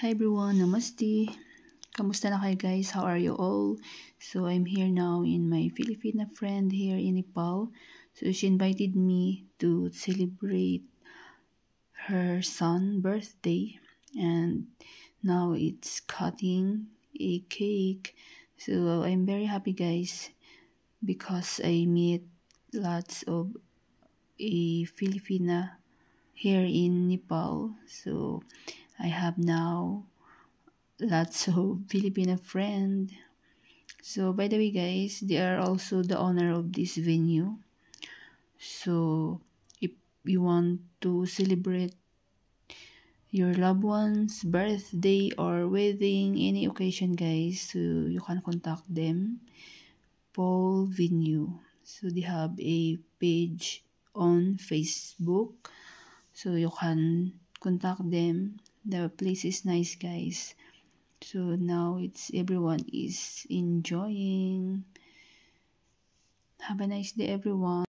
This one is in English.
Hi everyone, namaste. Kamusta na kayo guys? How are you all? So I'm here now in my Filipina friend here in Nepal. So she invited me to celebrate her son's birthday, and now it's cutting a cake. So I'm very happy guys because I meet lots of a Filipina here in Nepal. So I have now lots of Filipino friend. So by the way guys, they are also the owner of this venue. So if you want to celebrate your loved one's birthday or wedding, any occasion guys, so you can contact them, Paul Venue. So they have a page on Facebook, so you can contact them. The place is nice guys. So now everyone is enjoying. Have a nice day everyone.